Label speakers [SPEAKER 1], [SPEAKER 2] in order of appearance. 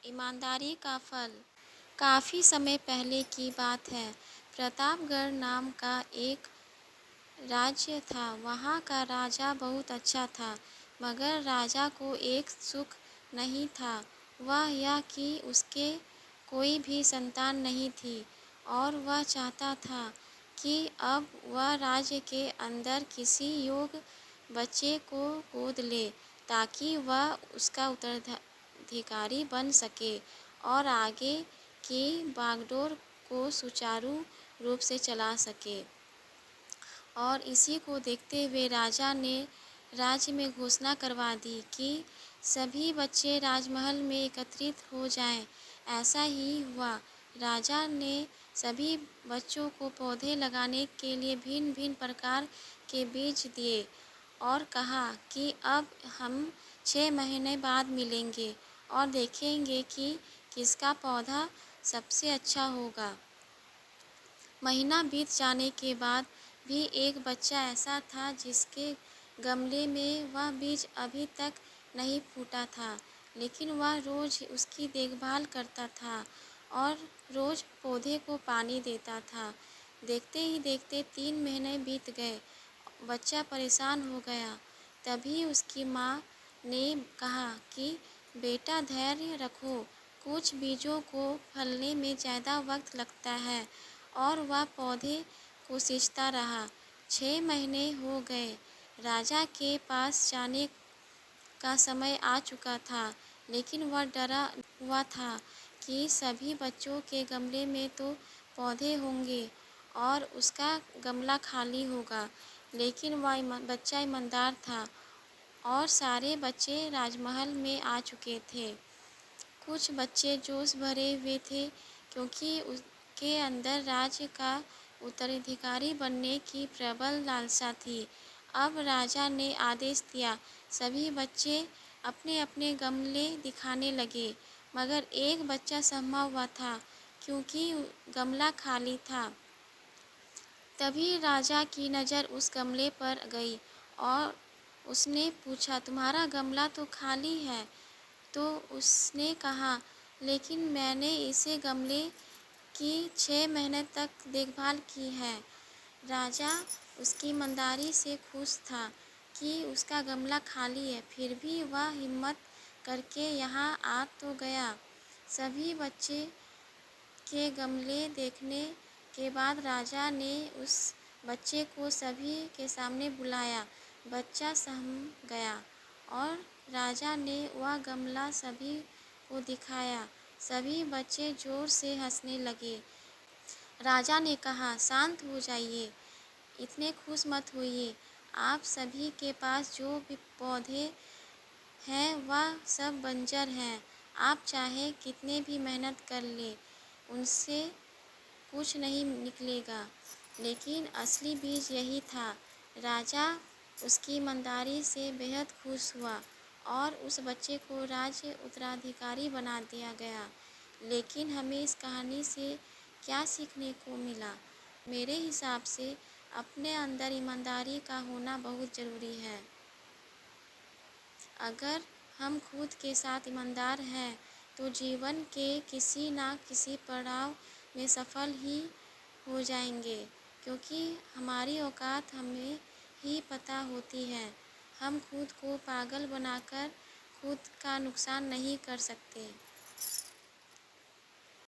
[SPEAKER 1] ईमानदारी का फल। काफ़ी समय पहले की बात है। प्रतापगढ़ नाम का एक राज्य था। वहाँ का राजा बहुत अच्छा था, मगर राजा को एक सुख नहीं था। वह यह कि उसके कोई भी संतान नहीं थी और वह चाहता था कि अब वह राज्य के अंदर किसी योग्य बच्चे को गोद ले, ताकि वह उसका उत्तराधिकारी बन सके और आगे की बागडोर को सुचारू रूप से चला सके। और इसी को देखते हुए राजा ने राज्य में घोषणा करवा दी कि सभी बच्चे राजमहल में एकत्रित हो जाएं। ऐसा ही हुआ। राजा ने सभी बच्चों को पौधे लगाने के लिए भिन्न भिन्न प्रकार के बीज दिए और कहा कि अब हम 6 महीने बाद मिलेंगे और देखेंगे कि किसका पौधा सबसे अच्छा होगा। महीना बीत जाने के बाद भी एक बच्चा ऐसा था जिसके गमले में वह बीज अभी तक नहीं फूटा था, लेकिन वह रोज़ उसकी देखभाल करता था और रोज़ पौधे को पानी देता था। देखते ही देखते 3 महीने बीत गए। बच्चा परेशान हो गया। तभी उसकी माँ ने कहा कि बेटा धैर्य रखो, कुछ बीजों को फलने में ज़्यादा वक्त लगता है। और वह पौधे को सींचता रहा। 6 महीने हो गए। राजा के पास जाने का समय आ चुका था, लेकिन वह डरा हुआ था कि सभी बच्चों के गमले में तो पौधे होंगे और उसका गमला खाली होगा। लेकिन वह बच्चा ईमानदार था और सारे बच्चे राजमहल में आ चुके थे। कुछ बच्चे जोश भरे हुए थे क्योंकि उसके अंदर राज्य का उत्तराधिकारी बनने की प्रबल लालसा थी। अब राजा ने आदेश दिया, सभी बच्चे अपने अपने गमले दिखाने लगे, मगर एक बच्चा सहमा हुआ था क्योंकि गमला खाली था। तभी राजा की नज़र उस गमले पर गई और उसने पूछा, तुम्हारा गमला तो खाली है। तो उसने कहा, लेकिन मैंने इसे गमले की 6 महीने तक देखभाल की है। राजा उसकी ईमानदारी से खुश था कि उसका गमला खाली है, फिर भी वह हिम्मत करके यहाँ आ तो गया। सभी बच्चे के गमले देखने के बाद राजा ने उस बच्चे को सभी के सामने बुलाया। बच्चा सहम गया और राजा ने वह गमला सभी को दिखाया। सभी बच्चे जोर से हंसने लगे। राजा ने कहा, शांत हो जाइए, इतने खुश मत होइए। आप सभी के पास जो भी पौधे हैं वह सब बंजर हैं। आप चाहे कितने भी मेहनत कर लें, उनसे कुछ नहीं निकलेगा। लेकिन असली बीज यही था। राजा उसकी ईमानदारी से बेहद खुश हुआ और उस बच्चे को राज्य उत्तराधिकारी बना दिया गया। लेकिन हमें इस कहानी से क्या सीखने को मिला? मेरे हिसाब से अपने अंदर ईमानदारी का होना बहुत ज़रूरी है। अगर हम खुद के साथ ईमानदार हैं तो जीवन के किसी ना किसी पड़ाव में सफल ही हो जाएंगे, क्योंकि हमारी औकात हमें ही पता होती है। हम खुद को पागल बनाकर खुद का नुकसान नहीं कर सकते।